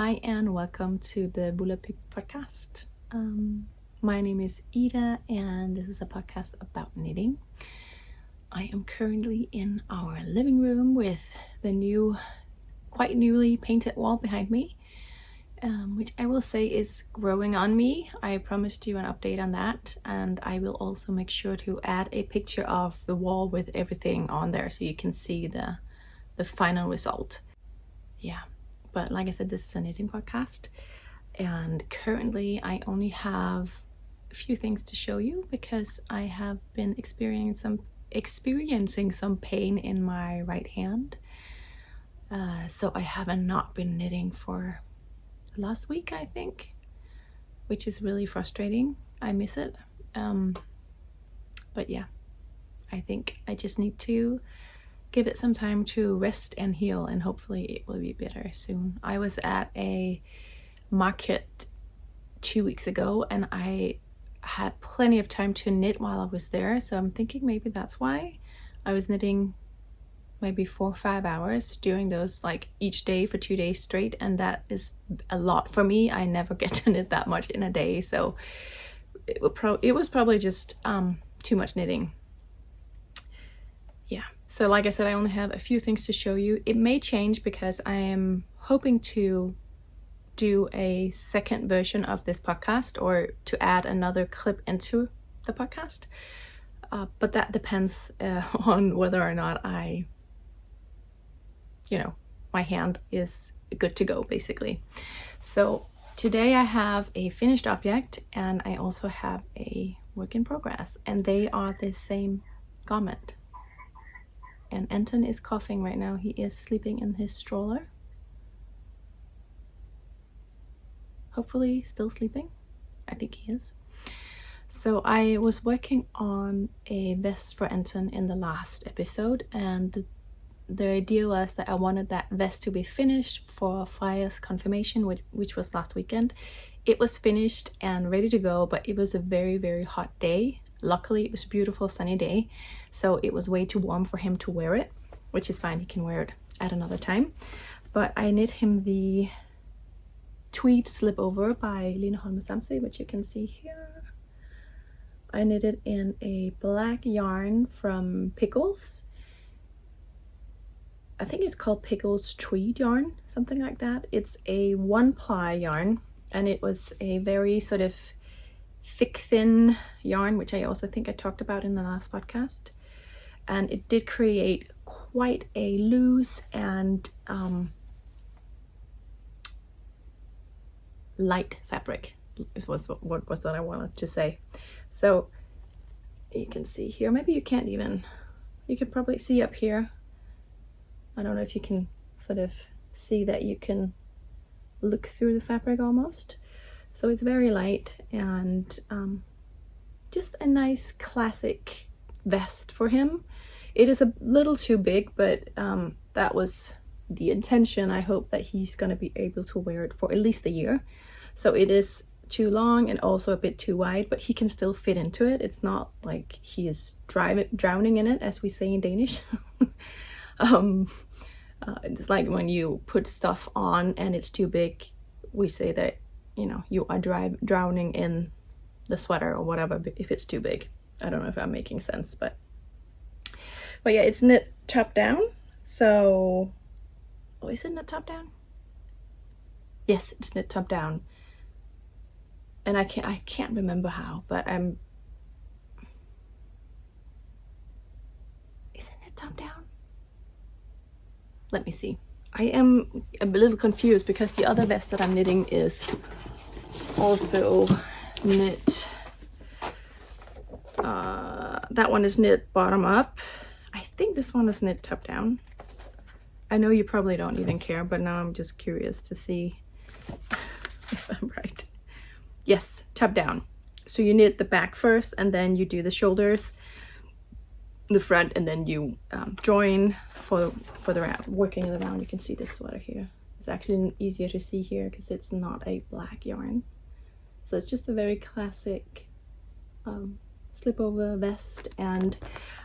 Hi and welcome to the WOOLapyk podcast. My name is Ida and this is a podcast about knitting. I am currently in our living room with the quite newly painted wall behind me, which I will say is growing on me. I promised you an update on that, and I will also make sure to add a picture of the wall with everything on there so you can see the final result. Yeah. But like I said, this is a knitting podcast, and currently I only have a few things to show you because I have been experiencing some pain in my right hand. So I haven't not been knitting for last week, I think, which is really frustrating. I miss it. But yeah, I think I just need to give it some time to rest and heal, and hopefully it will be better soon. I was at a market 2 weeks ago and I had plenty of time to knit while I was there, so I'm thinking maybe that's why I was knitting maybe 4 or 5 hours during those, like each day for 2 days straight, and that is a lot for me. I never get to knit that much in a day, so it was probably just too much knitting. Yeah, so like I said, I only have a few things to show you. It may change because I am hoping to do a second version of this podcast, or to add another clip into the podcast. But that depends on whether or not my hand is good to go, basically. So today I have a finished object and I also have a work in progress, and they are the same garment. And Anton is coughing right now. He is sleeping in his stroller. Hopefully still sleeping. I think he is. So I was working on a vest for Anton in the last episode, and the idea was that I wanted that vest to be finished for Freya's confirmation, which was last weekend. It was finished and ready to go, but it was a very, very hot day. Luckily, it was a beautiful sunny day, so it was way too warm for him to wear it, which is fine. He can wear it at another time. But I knit him the tweed slip over by Lina Holm Samse, which you can see here. I knit it in a black yarn from Pickles. I think it's called Pickles tweed yarn, something like that. It's a 1-ply yarn, and it was a very sort of thick, thin yarn, which I also think I talked about in the last podcast. And it did create quite a loose and light fabric. It was what was that I wanted to say. So you can see here, maybe you can't even, you can probably see up here. I don't know if you can sort of see that you can look through the fabric almost. So it's very light and just a nice classic vest for him. It is a little too big, but that was the intention. I hope that he's going to be able to wear it for at least a year. So it is too long and also a bit too wide, but he can still fit into it. It's not like he is drowning in it, as we say in Danish. It's like when you put stuff on and it's too big, we say that you are drowning in the sweater or whatever if it's too big. I don't know if I'm making sense, but yeah, it's knit top down. So, is it knit top down? Yes, it's knit top down. And I can't remember how, but is it knit top down? Let me see. I am a little confused because the other vest that I'm knitting is also knit. That one is knit bottom up. I think this one is knit top down. I know you probably don't even care, but now I'm just curious to see if I'm right. Yes, top down. So you knit the back first, and then you do the shoulders, the front, and then you join for the round, working it around. You can see this sweater here. It's actually easier to see here because it's not a black yarn. So it's just a very classic slip over vest, and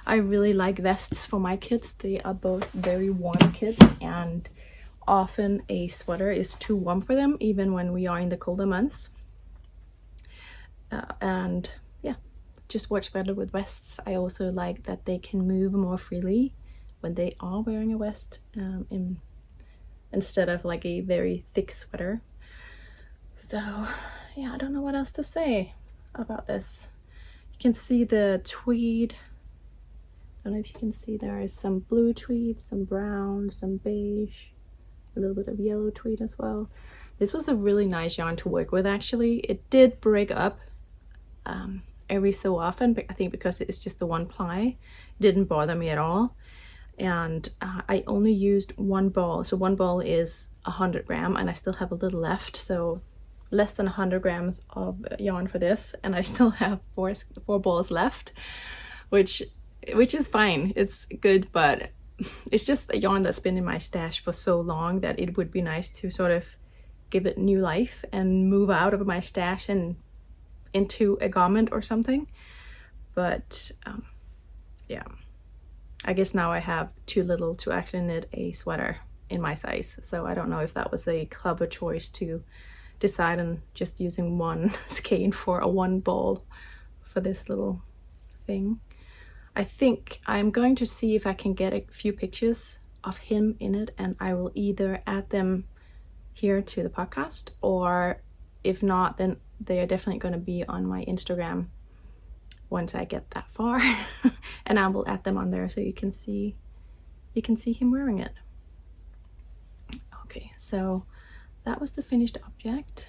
I really like vests for my kids. They are both very warm kids, and often a sweater is too warm for them, even when we are in the colder months. And yeah, just works better with vests. I also like that they can move more freely when they are wearing a vest, instead of like a very thick sweater. So yeah, I don't know what else to say about this. You can see the tweed. I don't know if you can see, there is some blue tweed, some brown, some beige, a little bit of yellow tweed as well. This was a really nice yarn to work with actually. It did break up every so often, but I think because it's just the one ply, it didn't bother me at all. And I only used one ball. So one ball is 100 grams, and I still have a little left. So less than 100 grams of yarn for this, and I still have four balls left, which is fine. It's good, but it's just a yarn that's been in my stash for so long that it would be nice to sort of give it new life and move out of my stash and into a garment or something. But yeah, I guess now I have too little to actually knit a sweater in my size. So I don't know if that was a clever choice to decide on just using one skein for a one ball for this little thing. I think I'm going to see if I can get a few pictures of him in it, and I will either add them here to the podcast, or if not, then they are definitely going to be on my Instagram once I get that far. And I will add them on there so you can see him wearing it. Okay, so that was the finished object.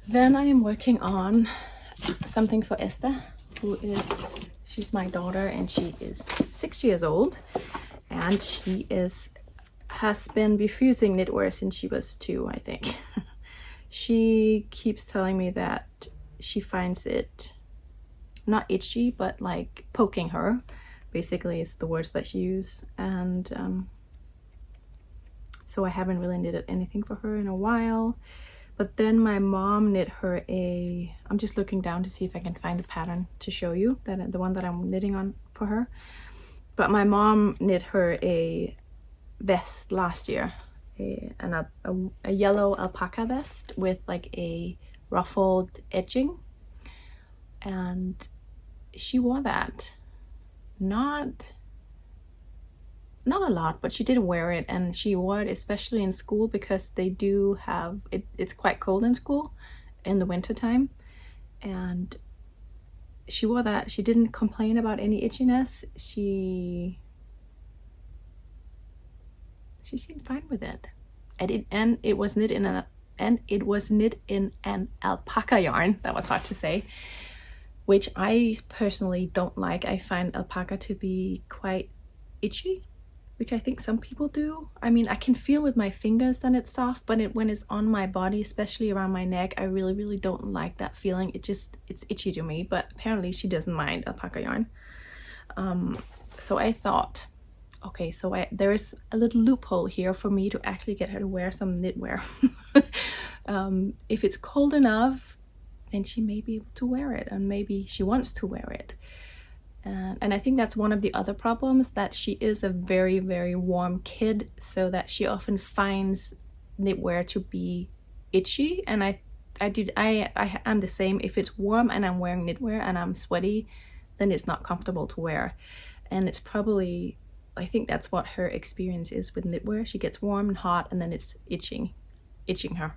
Then I am working on something for Esther, she's my daughter, and she is 6 years old, and she has been refusing knitwear since she was 2, I think. She keeps telling me that she finds it not itchy, but like poking her. Basically, it's the words that she uses. And so I haven't really knitted anything for her in a while. But then my mom knit her I'm just looking down to see if I can find the pattern to show you, the one that I'm knitting on for her. But my mom knit her a vest last year, a yellow alpaca vest with like a ruffled edging, and she wore that not a lot, but she did wear it, and she wore it especially in school because they do have it's quite cold in school in the winter time, and she wore that. She didn't complain about any itchiness. She seemed fine with it. And it was knit in an alpaca yarn. That was hard to say, which I personally don't like. I find alpaca to be quite itchy, which I think some people do. I mean, I can feel with my fingers that it's soft, but when it's on my body, especially around my neck, I really, really don't like that feeling. It's itchy to me, but apparently she doesn't mind alpaca yarn. So I thought, okay, so there is a little loophole here for me to actually get her to wear some knitwear. If it's cold enough, then she may be able to wear it, and maybe she wants to wear it. And I think that's one of the other problems, that she is a very, very warm kid, so that she often finds knitwear to be itchy. And I'm the same. If it's warm and I'm wearing knitwear and I'm sweaty, then it's not comfortable to wear. And it's probably, I think that's what her experience is with knitwear. She gets warm and hot, and then it's itching her.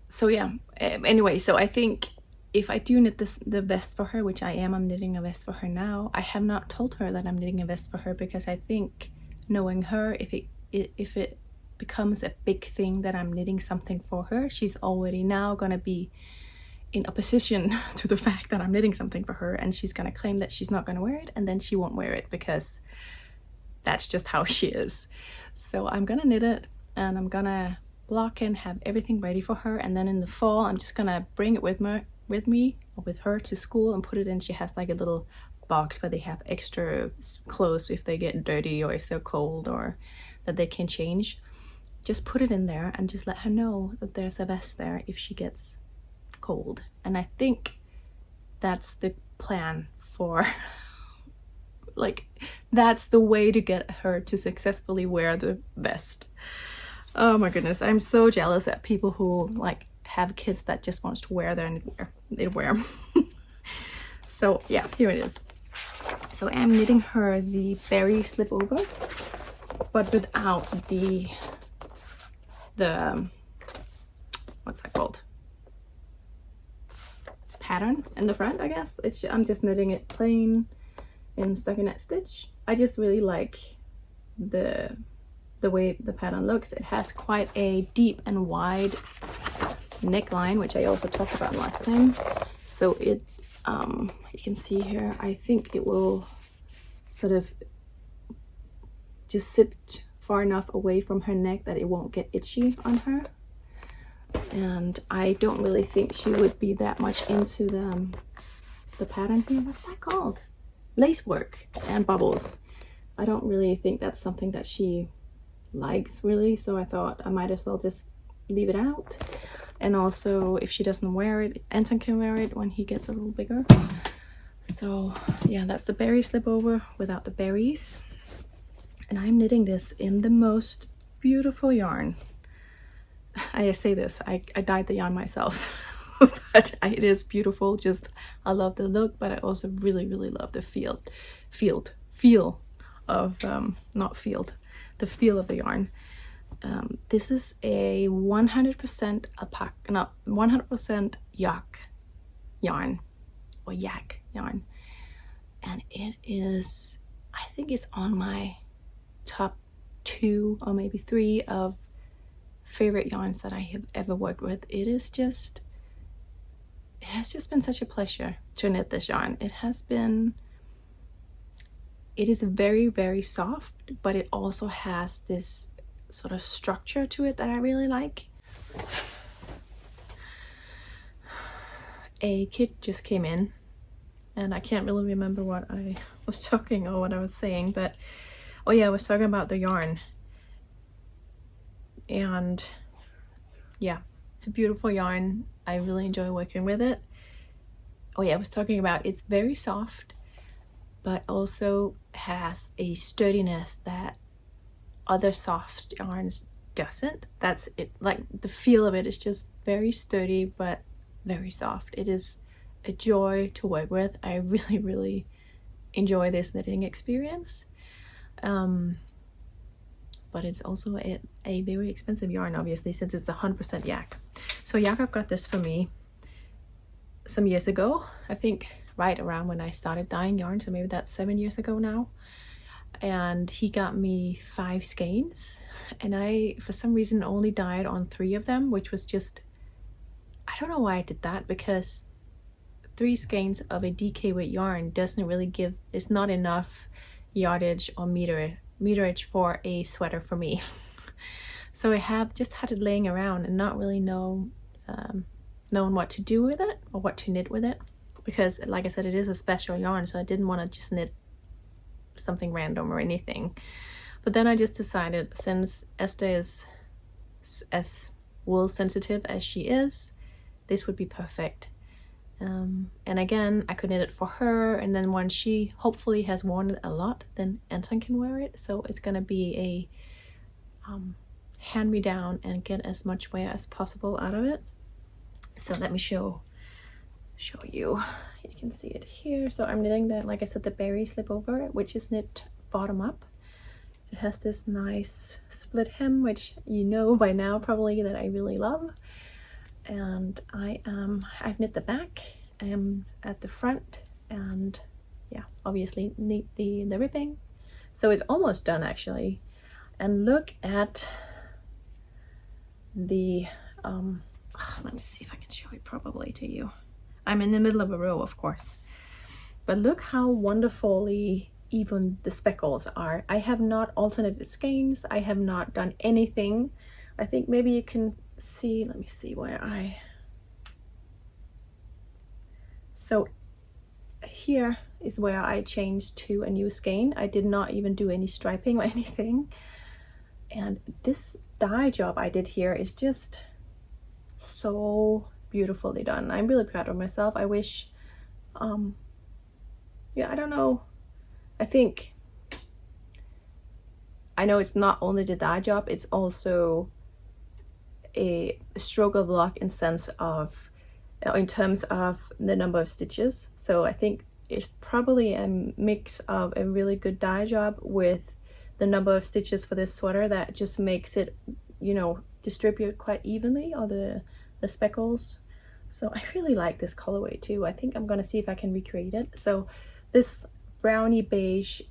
So yeah, anyway, so I think if I do knit the vest for her, which I'm knitting a vest for her now. I have not told her that I'm knitting a vest for her, because I think, knowing her, if it becomes a big thing that I'm knitting something for her, she's already now gonna be in opposition to the fact that I'm knitting something for her, and she's gonna claim that she's not gonna wear it, and then she won't wear it, because that's just how she is. So I'm gonna knit it, and I'm gonna block and have everything ready for her, and then in the fall I'm just gonna bring it with her to school and put it in. She has like a little box where they have extra clothes if they get dirty or if they're cold, or that they can change. Just put it in there and just let her know that there's a vest there if she gets cold. And I think that's the plan for like, that's the way to get her to successfully wear the vest. Oh my goodness, I'm so jealous at people who like have kids that just wants to wear their knitwear. So yeah, here it is. So I'm knitting her the berry slip over, but without the what's that called, pattern in the front, I guess. I'm just knitting it plain in stockinette stitch. I just really like the way the pattern looks. It has quite a deep and wide neckline, which I also talked about last time. So it you can see here, I think it will sort of just sit far enough away from her neck that it won't get itchy on her. And I don't really think she would be that much into the pattern here. What's that called? Lace work and bubbles. I don't really think that's something that she likes really, so I thought I might as well just leave it out. And also, if she doesn't wear it, Anton can wear it when he gets a little bigger. So yeah, that's the berry slip over without the berries. And I'm knitting this in the most beautiful yarn. I say this, I dyed the yarn myself. But it is beautiful. Just, I love the look, but I also really love the feel of the feel of the yarn. This is a 100% alpaca, not 100% yak yarn, or yak yarn, and it is, I think it's on my top 2 or maybe 3 of favorite yarns that I have ever worked with. It has just been such a pleasure to knit this yarn. It is very soft, but it also has this sort of structure to it that I really like. A kid just came in, and I can't really remember what I was talking or what I was saying, but oh yeah, I was talking about the yarn. And yeah, it's a beautiful yarn. I really enjoy working with it. Oh yeah, I was talking about it's very soft, but also has a sturdiness that other soft yarns doesn't. That's it. Like, the feel of it is just very sturdy but very soft. It is a joy to work with. I really enjoy this knitting experience. But it's also a very expensive yarn, obviously, since it's 100% yak. So Jakob got this for me some years ago, I think right around when I started dyeing yarn, so maybe that's 7 years ago now. And he got me 5 skeins, and I for some reason only dyed on 3 of them, which was just, I don't know why I did that, because 3 skeins of a DK weight yarn doesn't really give, it's not enough yardage or meterage for a sweater for me. So I have just had it laying around and not really known what to do with it or what to knit with it, because like I said, it is a special yarn, so I didn't want to just knit something random or anything. But then I just decided, since Esther is as wool sensitive as she is, this would be perfect. And again, I could knit it for her, and then when she hopefully has worn it a lot, then Anton can wear it. So it's gonna be a hand-me-down and get as much wear as possible out of it. So let me show you. You can see it here. So I'm knitting the, like I said, the berry slip over, which is knit bottom up. It has this nice split hem, which you know by now probably that I really love. And I've knit the back, I am at the front, and yeah, obviously knit the ribbing. So it's almost done actually. And look at the let me see if I can show it properly to you. I'm in the middle of a row, of course, but look how wonderfully even the speckles are. I have not alternated skeins, I have not done anything. I think maybe you can see, let me see where so here is where I changed to a new skein. I did not even do any striping or anything, and this dye job I did here is just so beautifully done. I'm really proud of myself. I wish yeah, I don't know I think, I know it's not only the dye job, it's also a stroke of luck in terms of the number of stitches. So I think it's probably a mix of a really good dye job with the number of stitches for this sweater that just makes it, you know, distribute quite evenly, all the speckles. So I really like this colorway too. I think I'm gonna see if I can recreate it. So this brownie beige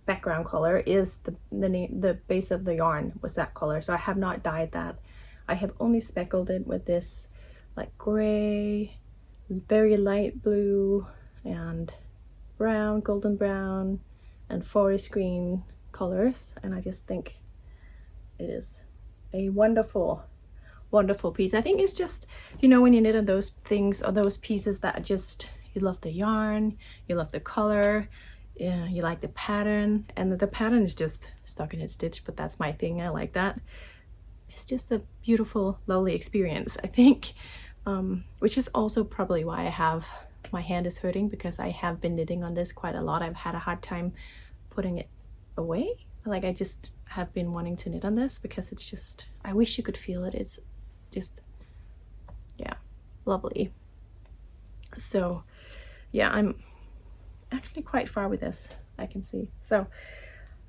background color is the base of the yarn was that color, so I have not dyed that. I have only speckled it with this like gray, very light blue, and brown, golden brown, and forest green colors, and I just think it is a wonderful piece. I think it's just, you know, when you knit on those things or those pieces that just, you love the yarn, you love the color, yeah, you like the pattern, and the pattern is just stockinette stitch, but that's my thing. I like that. It's just a beautiful, lovely experience, I think, which is also probably why my hand is hurting, because I have been knitting on this quite a lot. I've had a hard time putting it away. Like, I just have been wanting to knit on this because it's just, I wish you could feel it. It's just, yeah, lovely. So yeah, I'm actually quite far with this, I can see. So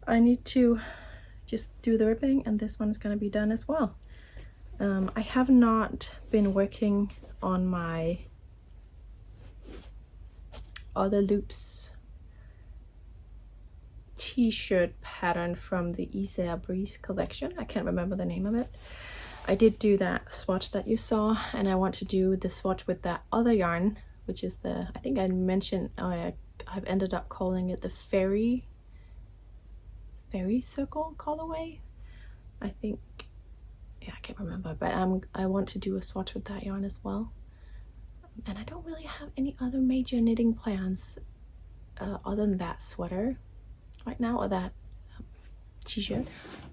I need to just do the ribbing, and this one's going to be done as well. I have not been working on my other loops t-shirt pattern from the Isaiah Breeze collection. I can't remember the name of it. I did do that swatch that you saw, and I want to do the swatch with that other yarn, which is the, I think I mentioned, I've ended up calling it the fairy circle colorway, I think. Yeah, I can't remember, but I want to do a swatch with that yarn as well. And I don't really have any other major knitting plans other than that sweater right now, or that t-shirt.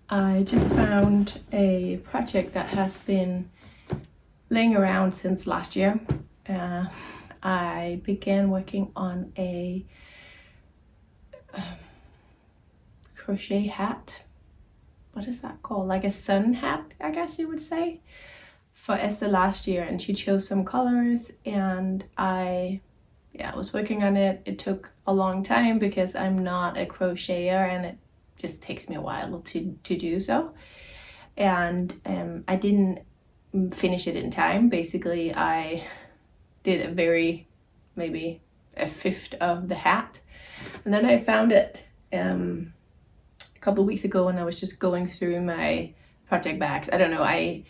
I just found a project that has been laying around since last year. I began working on a crochet hat. What is that called? Like a sun hat, I guess you would say, for Esther last year, and she chose some colors, and I was working on it. It took a long time because I'm not a crocheter, and it just takes me a while to do so, and I didn't finish it in time. Basically, I did maybe a fifth of the hat, and then I found it a couple of weeks ago when I was just going through my project bags. I don't know, I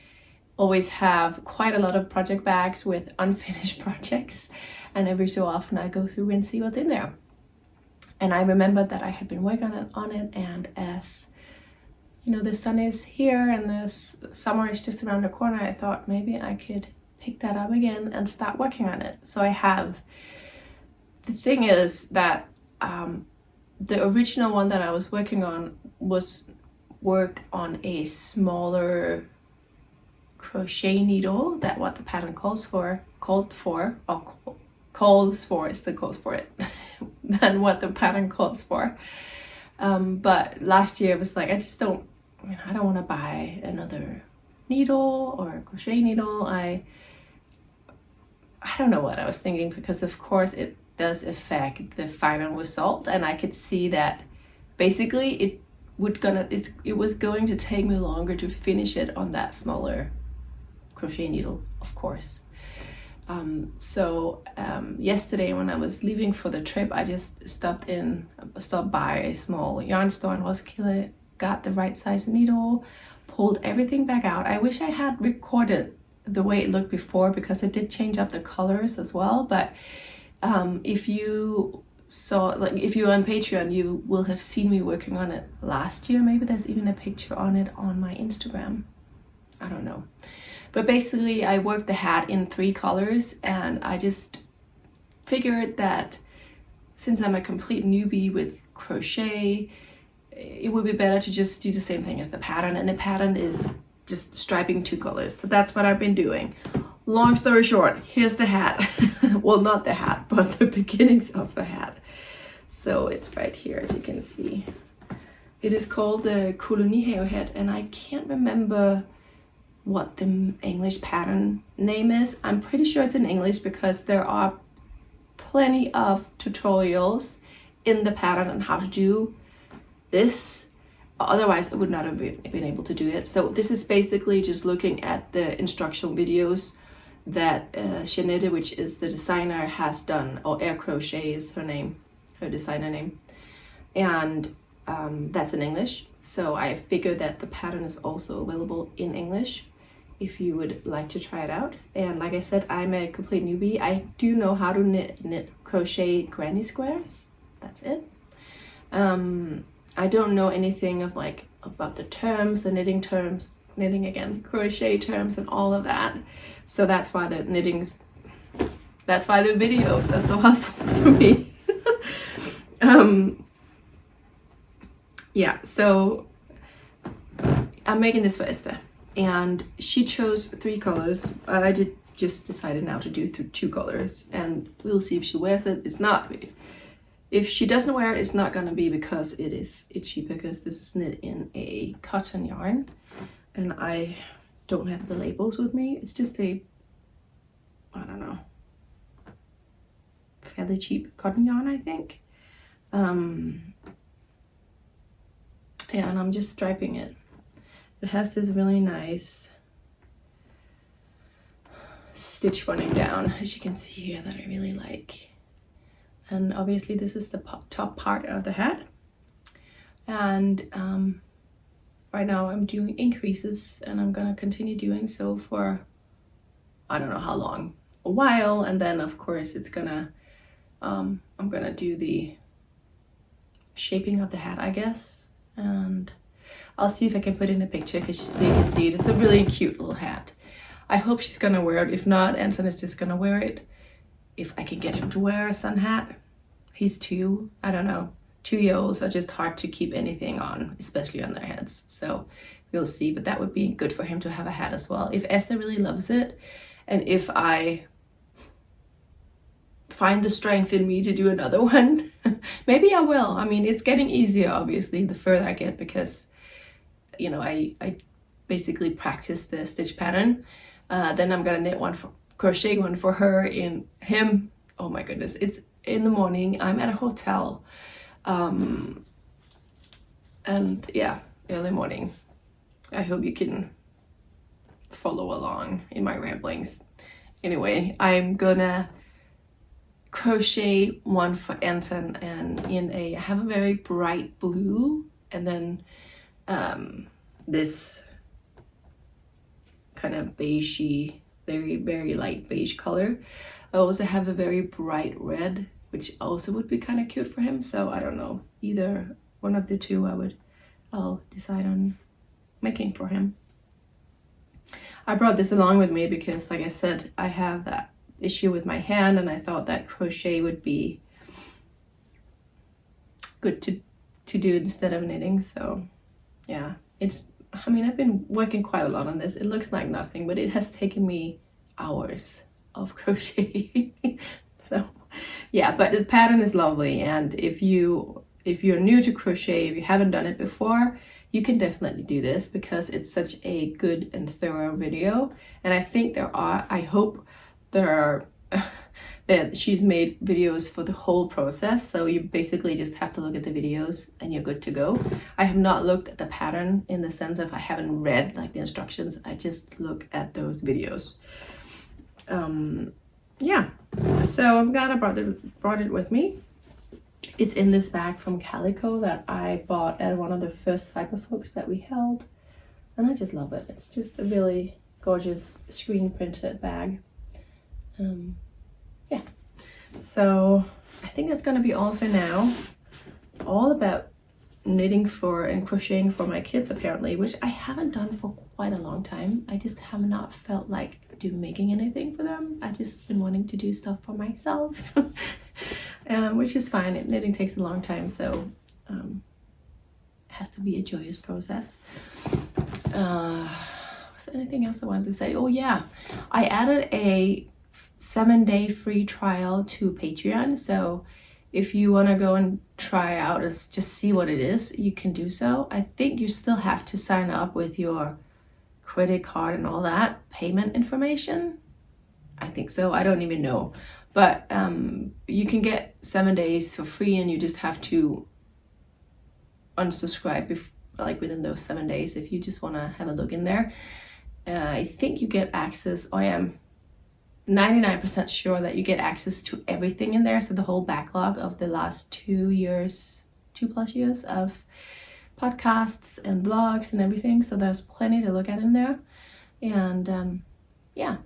always have quite a lot of project bags with unfinished projects, and every so often I go through and see what's in there. And I remembered that I had been working on it, and as you know, the sun is here and this summer is just around the corner, I thought maybe I could pick that up again and start working on it. So I have. The thing is that the original one that I was working on was worked on a smaller crochet needle, that what the pattern calls for it than what the pattern calls for. But last year it was like, I don't want to buy another needle or a crochet needle. I don't know what I was thinking, because of course it does affect the final result, and I could see that basically it was going to take me longer to finish it on that smaller crochet needle, of course. So yesterday when I was leaving for the trip, I just stopped by a small yarn store in Roskilde, got the right size needle, pulled everything back out. I wish I had recorded the way it looked before, because I did change up the colors as well. But if you saw, like, if you're on Patreon, you will have seen me working on it last year. Maybe there's even a picture on it on my Instagram. I don't know. But basically I worked the hat in 3 colors, and I just figured that since I'm a complete newbie with crochet, it would be better to just do the same thing as the pattern, and the pattern is just striping 2 colors. So that's what I've been doing. Long story short, here's the hat. Well, not the hat, but the beginnings of the hat. So it's right here, as you can see. It is called the Kolonihave hat, and I can't remember what the English pattern name is. I'm pretty sure it's in English because there are plenty of tutorials in the pattern on how to do this. Otherwise I would not have been able to do it. So this is basically just looking at the instructional videos that Jeanette, which is the designer, has done, or Air Crochet is her name, her designer name, and that's in English. So I figured that the pattern is also available in English if you would like to try it out. And like I said, I'm a complete newbie. I do know how to knit crochet granny squares. That's it. I don't know anything of like about the terms, the knitting terms, crochet terms and all of that. So that's why the videos are so helpful for me. Yeah, so I'm making this for Esther, and she chose 3 colors. I just decided now to do 2 colors, and we'll see if she wears it. It's not, if she doesn't wear it, it's not gonna be because it is itchy, because this is knit in a cotton yarn, and I don't have the labels with me. It's just a, I don't know, fairly cheap cotton yarn, I think. And I'm just striping it. It has this really nice stitch running down, as you can see here, that I really like. And obviously this is the top part of the hat. And right now I'm doing increases, and I'm gonna continue doing so for I don't know how long, a while. And then of course it's gonna I'm gonna do the shaping of the hat, I guess. And I'll see if I can put in a picture so you can see it. It's a really cute little hat. I hope she's gonna wear it. If not, Anton is just gonna wear it. If I can get him to wear a sun hat. He's 2, I don't know. 2-year-olds are just hard to keep anything on, especially on their heads. So we'll see, but that would be good for him to have a hat as well. If Esther really loves it, and if I find the strength in me to do another one, maybe I will. I mean, it's getting easier, obviously, the further I get, because, you know, I basically practice the stitch pattern. Then I'm gonna knit one for crochet one for her in him. Oh my goodness, it's in the morning. I'm at a hotel, and yeah, early morning. I hope you can follow along in my ramblings. Anyway, I'm gonna crochet one for Anton, and I have a very bright blue, and then this kind of beigey, very light beige color. I also have a very bright red, which also would be kind of cute for him. So I don't know, either one of the 2 I'll decide on making for him. I brought this along with me because, like I said, I have that issue with my hand, and I thought that crochet would be good to do instead of knitting. So yeah, I mean, I've been working quite a lot on this. It looks like nothing, but it has taken me hours of crochet. So yeah, but the pattern is lovely, and if you're new to crochet, if you haven't done it before, you can definitely do this because it's such a good and thorough video. And I think I hope there are that she's made videos for the whole process, so you basically just have to look at the videos and you're good to go. I have not looked at the pattern in the sense of I haven't read like the instructions. I just look at those videos. Yeah, so I'm glad I brought it with me. It's in this bag from Calico that I bought at one of the first Fiber Folks that we held, and I just love it. It's just a really gorgeous screen printed bag. Yeah, so I think that's gonna be all for now. All about knitting for and crocheting for my kids, apparently, which I haven't done for quite a long time. I just have not felt like making anything for them. I just been wanting to do stuff for myself. Which is fine. Knitting takes a long time, so it has to be a joyous process. Was there anything else I wanted to say? Oh yeah, I added a 7-day free trial to Patreon. So if you want to go and try out and just see what it is, you can do so. I think you still have to sign up with your credit card and all that payment information. I think so. I don't even know. But you can get 7 days for free, and you just have to unsubscribe like within those 7 days if you just want to have a look in there. I think you get access, I am 99% sure that you get access to everything in there. So the whole backlog of the last 2+ years of podcasts and blogs and everything. So there's plenty to look at in there. And yeah,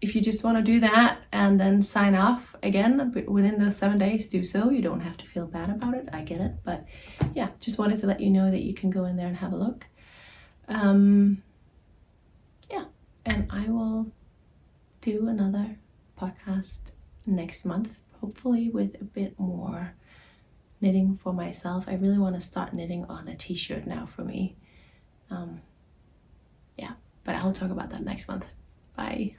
if you just want to do that and then sign off again within those 7 days, do so. You don't have to feel bad about it. I get it. But yeah, just wanted to let you know that you can go in there and have a look. Yeah, and I will do another podcast next month, hopefully with a bit more knitting for myself. I really want to start knitting on a t-shirt now for me. Yeah, but I'll talk about that next month. Bye.